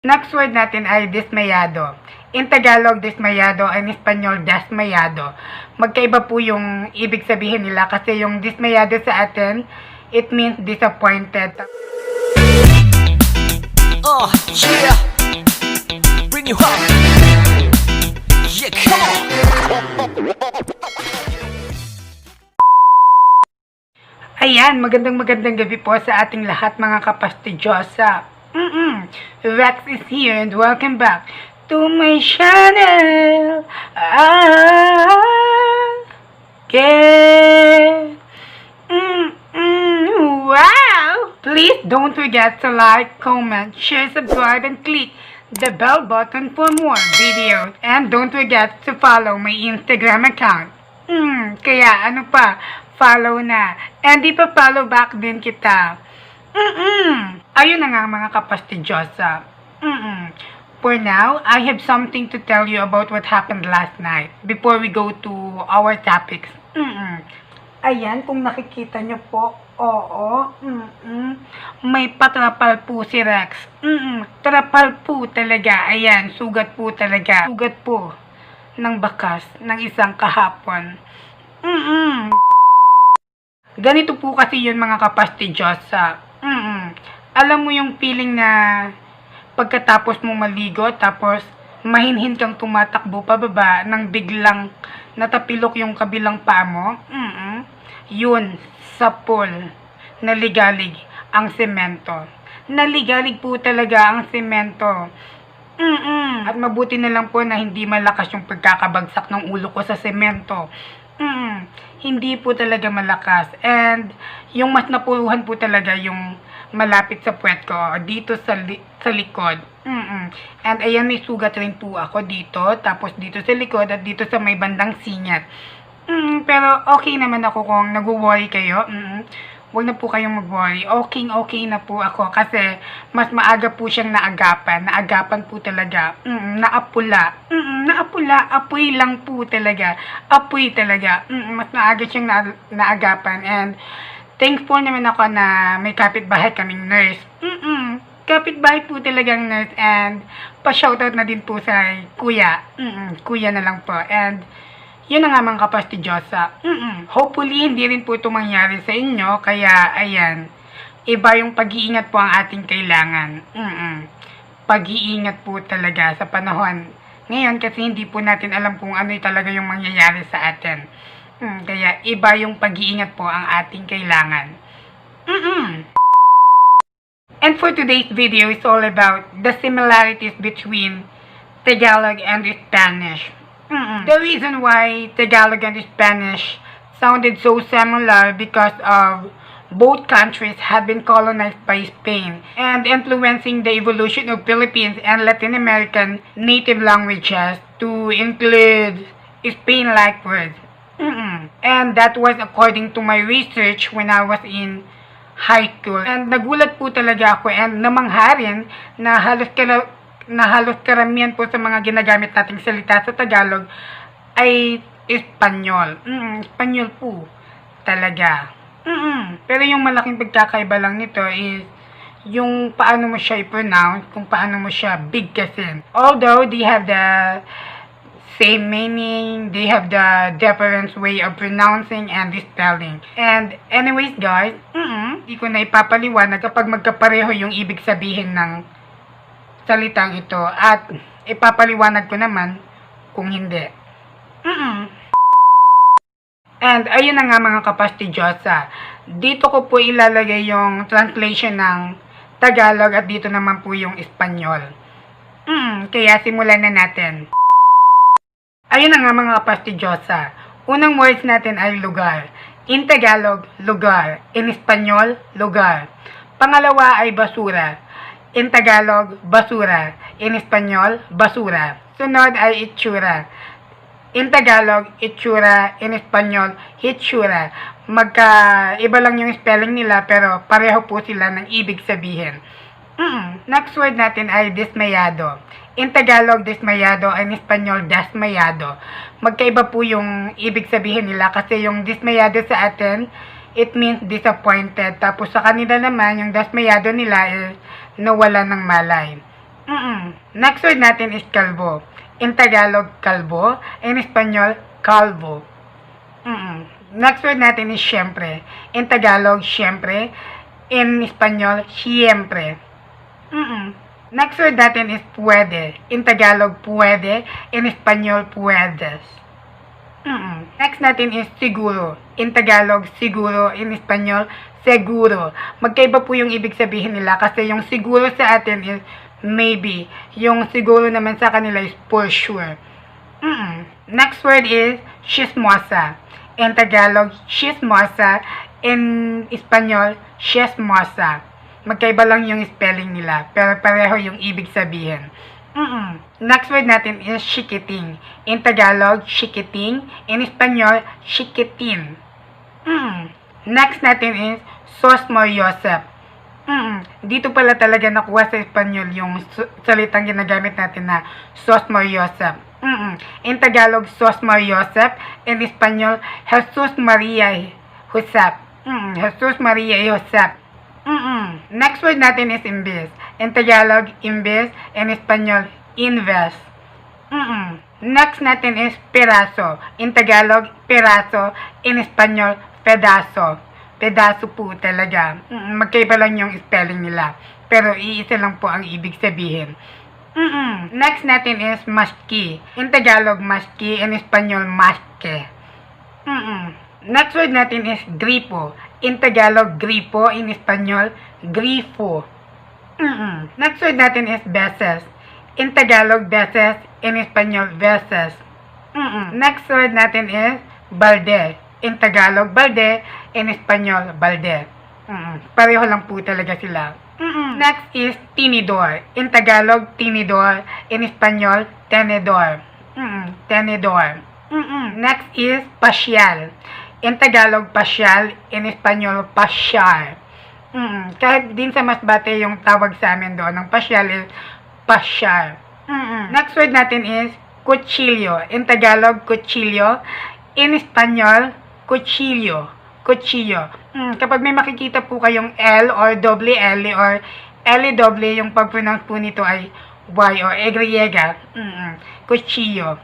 Next word natin ay dismayado. In Tagalog, dismayado, in Espanyol, desmayado. Magkaiba po yung ibig sabihin nila kasi yung dismayado sa atin, it means disappointed. Yeah. Bring you up. Yeah, come on. Ayan, magandang gabi po sa ating lahat mga kapastidyosa. Rex is here and welcome back to my channel. Wow! Please don't forget to like, comment, share, subscribe, and click the bell button for more videos. And don't forget to follow my Instagram account. Kaya ano pa, follow na. And ipa-follow back din kita. Ayun na nga mga kapastidyosa. For now, I have something to tell you about what happened last night before we go to our topics. Ayan, kung nakikita nyo po, oo, may patrapal po si Rex. Trapal po talaga, ayan, sugat po talaga. Sugat po ng bakas ng isang kahapon. Ganito po kasi yun mga kapastidyosa. Alam mo yung feeling na pagkatapos mo maligo, tapos mahinhin kang tumatakbo pababa nang biglang natapilok yung kabilang paa mo. Yun, sa pool, naligalig ang semento. Naligalig po talaga ang semento. At mabuti na lang po na hindi malakas yung pagkakabagsak ng ulo ko sa semento. Hindi po talaga malakas. And yung mas napuruhan po talaga yung malapit sa puwet ko, dito sa likod. And ayan, may sugat rin po ako dito, tapos dito sa likod at dito sa may bandang singat. Pero okay naman ako kung nag-worry kayo. Huwag na po kayong mag-worry. Okay na po ako kasi mas maaga po siyang naagapan. Naagapan po talaga. Naapula. Naapula. Apoy lang po talaga. Apoy talaga. Mas maaga siyang naagapan. And thankful naman ako na may kapitbahay kaming nurse. Kapitbahay po talagang nurse. And pa-shoutout na din po sa kuya. Kuya na lang po. And yun na nga mga kapastidyosa. Hopefully, hindi rin po ito mangyari sa inyo. Kaya, ayan, iba yung pag-iingat po ang ating kailangan. Pag-iingat po talaga sa panahon ngayon kasi hindi po natin alam kung ano talaga yung mangyayari sa atin. Kaya, iba yung pag-iingat po ang ating kailangan. And for today's video, it's all about the similarities between Tagalog and Spanish. The reason why Tagalog and Spanish sounded so similar because of both countries had been colonized by Spain and influencing the evolution of Philippines and Latin American native languages to include Spain-like words. And that was according to my research when I was in high school. And nagulat po talaga ako and namangha rin na halos karamihan po sa mga ginagamit nating salita sa Tagalog ay Espanyol. Espanyol po talaga. Pero yung malaking pagkakaiba lang nito is yung paano mo siya i-pronounce, kung paano mo siya bigkasin. Although they have the same meaning, they have the different way of pronouncing and spelling. And anyways guys, hindi ko na ipapaliwanag kapag magkapareho yung ibig sabihin ng salitang ito at ipapaliwanag ko naman kung hindi. And ayun na nga mga kapastidyosa, dito ko po ilalagay yung translation ng Tagalog at dito naman po yung Espanyol. Kaya simulan na natin. Ayun na nga mga kapastidyosa, unang words natin ay lugar. In Tagalog, lugar. In Espanyol, lugar. Pangalawa ay basura. In Tagalog, basura. In Espanyol, basura. Sunod ay itsura. In Tagalog, itsura. In Espanyol, hitsura. Iba lang yung spelling nila pero pareho po sila ng ibig sabihin. Next word natin ay dismayado. In Tagalog, dismayado. In Espanyol, desmayado. Magkaiba po yung ibig sabihin nila kasi yung dismayado sa atin, it means disappointed. Tapos sa kanila naman, yung dismayado nila is nawala ng malay. Next word natin is kalbo. In Tagalog, kalbo. In Espanyol, kalbo. Next word natin is siyempre. In Tagalog, siyempre. In Espanyol, siyempre. Next word natin is puwede. In Tagalog, puwede. In Espanyol, puwedes. Next natin is siguro. In Tagalog, siguro. In Espanyol, seguro. Magkaiba po yung ibig sabihin nila kasi yung siguro sa atin is maybe. Yung siguro naman sa kanila is for sure. Next word is chismosa. In Tagalog, chismosa. In Espanyol, chismosa. Magkaiba lang yung spelling nila, pero pareho yung ibig sabihin. Next word natin is chikiting. In Tagalog, chikiting. In Espanyol, chikitin. Next natin is sosmoyosep. Dito pala talaga nakuha sa Espanyol yung salitang ginagamit natin na sosmoyosep. In Tagalog, sosmoyosep. In Espanyol, Jesus Maria Josep. Jesus Maria Josep. Next word natin is imbes. In Tagalog, imbes. In Espanyol, invest. Next natin is peraso. In Tagalog, peraso. In Espanyol, pedaso. Pedaso po talaga. Magkaiba lang yung spelling nila. Pero iisa lang po ang ibig sabihin. Next natin is maski. In Tagalog, maski. In Espanyol, maske. Next word natin is gripo. In Tagalog, gripo. In Espanyol, grifo. Next word natin is beses. In Tagalog, beses. In Espanyol, veces. Next word natin is balde. In Tagalog, balde. In Espanyol, balde. Pareho lang po talaga sila. Next is tinidor. In Tagalog, tinidor. In Espanyol, tenedor. Tenedor. Next is pasyal. In Tagalog, pasyal. In Espanyol, pasyal. Kahit din sa Masbate yung tawag sa amin doon ng pasyal is pasyal. Next word natin is kutsilyo. In Tagalog, kutsilyo. In Espanyol, kutsilyo. Kutsilyo. Kapag may makikita po kayong L or double L or L-double, yung pag-pronounce po nito ay Y or Y. Kutsilyo.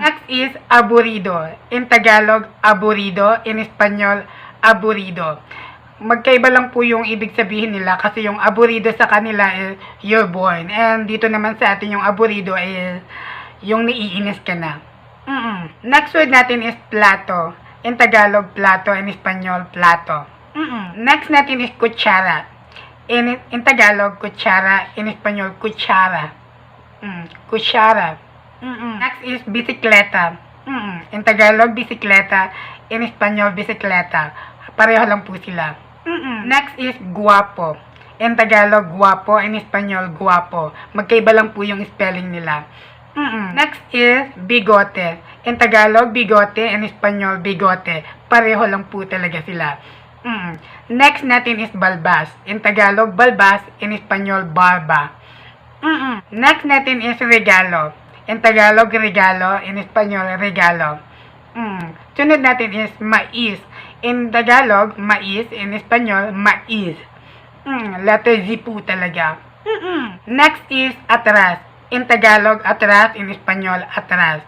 Next is aburrido. In Tagalog, aburrido. In Espanyol, aburrido. Magkaiba lang po yung ibig sabihin nila kasi yung aburrido sa kanila is you're born. And dito naman sa atin yung aburrido is yung naiinis ka na. Next word natin is plato. In Tagalog, plato. In Espanyol, plato. Next natin is kutsara. In Tagalog, kutsara. In Espanyol, kutsara. Kutsara. Next is bisikleta. In Tagalog, bisikleta. In Espanyol, bisikleta. Pareho lang po sila. Next is guwapo. In Tagalog, guwapo. In Espanyol, guwapo. Magkaiba lang po yung spelling nila. Next is bigote. In Tagalog, bigote. In Espanyol, bigote. Pareho lang po talaga sila. Next natin is balbas. In Tagalog, balbas. In Espanyol, barba. Next natin is regalo. In Tagalog, regalo. In Espanyol, regalo. Sunod natin is mais. In Tagalog, mais. In Espanyol, mais. Letter Z po talaga. Next is atras. In Tagalog, atras. In Espanyol, atras.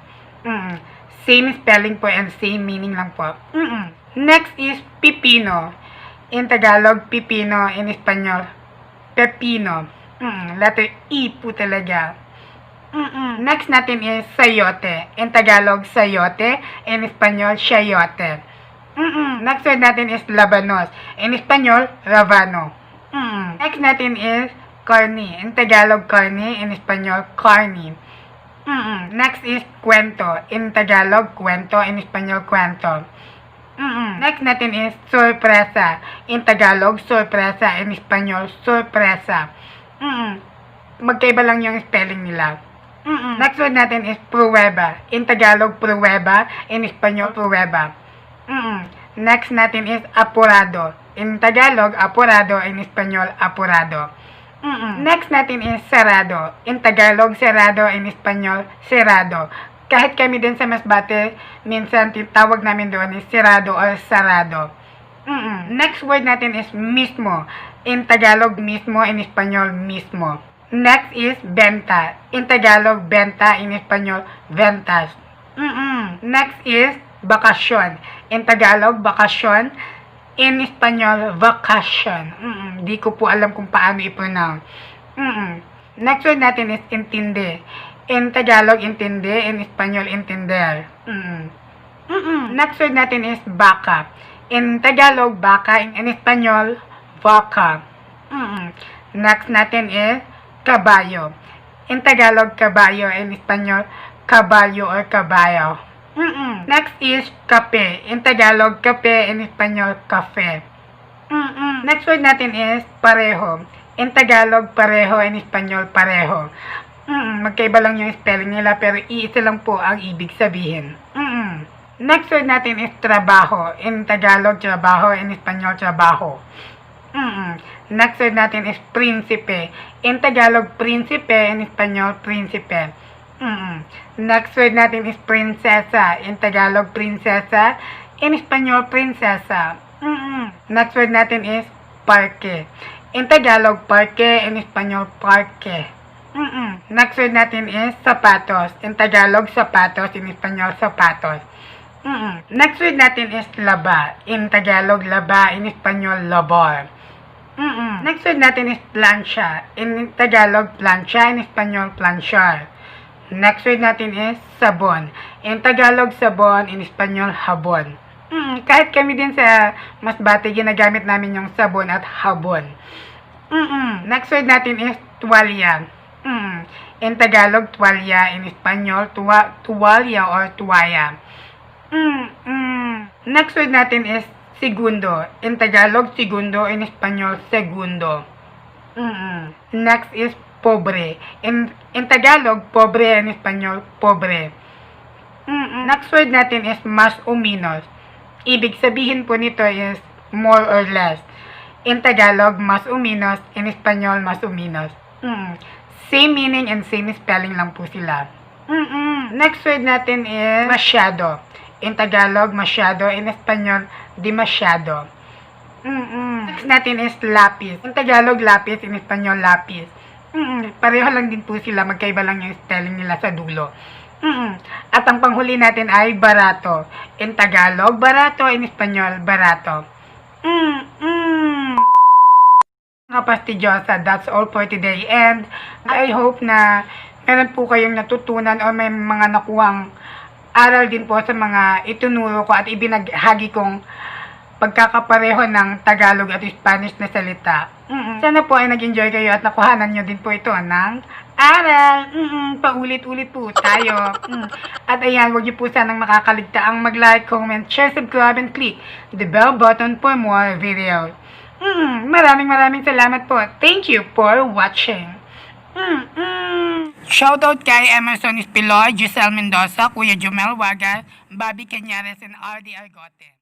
Same spelling po and same meaning lang po. Next is pipino. In Tagalog, pipino. In Espanyol, pepino. Letter E po talaga. Next natin is sayote. In Tagalog, sayote. In Espanyol, sayote. Next word natin is labanos. In Espanyol, ravano. Next natin is carne. In Tagalog, carne. In Espanyol, carne. Next is kwento. In Tagalog, kwento. In Espanyol, kwento. Next natin is sorpresa. In Tagalog, sorpresa. In Espanyol, sorpresa. Magkaiba lang yung spelling nila. Next word natin is pruweba. In Tagalog, pruweba. In Espanyol, pruweba. Next natin is apurado. In Tagalog, apurado. In Espanyol, apurado. Next natin is sarado. In Tagalog, sarado. In Espanyol, serado. Kahit kami din sa Masbate, minsan tawag namin doon is serado or sarado. Next word natin is mismo. In Tagalog, mismo. In Espanyol, mismo. Next is benta. In Tagalog, benta. In Espanyol, ventas. Next is bakasyon. In Tagalog, bakasyon. In Espanyol, vacation. Di ko po alam kung paano i-pronounce. Next word natin is intindi. In Tagalog, intindi. In Espanyol, intender. Next word natin is baka. In Tagalog, baka. In Espanyol, vaca. Next natin is kabayo. In Tagalog, kabayo. In Espanyol, kabalyo or kabayo. Next is kape. In Tagalog, kape. In Espanyol, kafe. Next word natin is pareho. In Tagalog, pareho. In Espanyol, pareho. Magkaiba lang yung spelling nila pero iisa lang po ang ibig sabihin. Next word natin is trabaho. In Tagalog, trabaho. In Espanyol, trabaho. Next word natin is prinsipe. In Tagalog, prinsipe. In Espanyol, prinsipe. Next word natin is prinsesa. In Tagalog, prinsesa. In Espanyol, prinsesa. Next word natin is parke. In Tagalog, parke. In Espanyol, parke. Next word natin is sapatos. In Tagalog, sapatos. In Espanyol, sapatos. Next word natin is laba. In Tagalog, laba. In Espanyol, labor. Next word natin is plancha. In Tagalog, plancha. In Espanyol, planchar. Next word natin is sabon. In Tagalog, sabon. In Espanyol, habon. Kahit kami din sa Masbate, ginagamit namin yung sabon at habon. Next word natin is tuwalya. In Tagalog, tuwalya. In Espanyol, tuwalya or tuwaya. Next word natin is segundo. In Tagalog, segundo. In Espanyol, segundo. Next is pobre. In Tagalog, pobre. In Espanyol, pobre. Next word natin is mas o menos. Ibig sabihin po nito is more or less. In Tagalog, mas o menos. In Espanyol, mas o menos. Same meaning and same spelling lang po sila. Next word natin is masyado. In Tagalog, masyado. In Espanyol, di masyado. Next natin is lapis. In Tagalog, lapis. In Espanyol, lapis. Pareho lang din po sila. Magkaiba lang yung spelling nila sa dulo. At ang panghuli natin ay barato. In Tagalog, barato. In Espanyol, barato. Mga pastidyosa, that's all for today. And I hope na meron po kayong natutunan o may mga nakuhang aral din po sa mga itunuro ko at ibinaghagi kong pagkakapareho ng Tagalog at Spanish na salita. Sana po ay nag-enjoy kayo at nakuhanan nyo din po ito ng aral. Paulit-ulit po tayo. At ayan, huwag niyo po sanang makakaligtaang mag-like, comment, share, subscribe, and click the bell button for more videos. Maraming salamat po. Thank you for watching. Shoutout kay Emerson Espiloy, Giselle Mendoza, Kuya Jumel Wagas, Bobby Cañares, and RD Argote.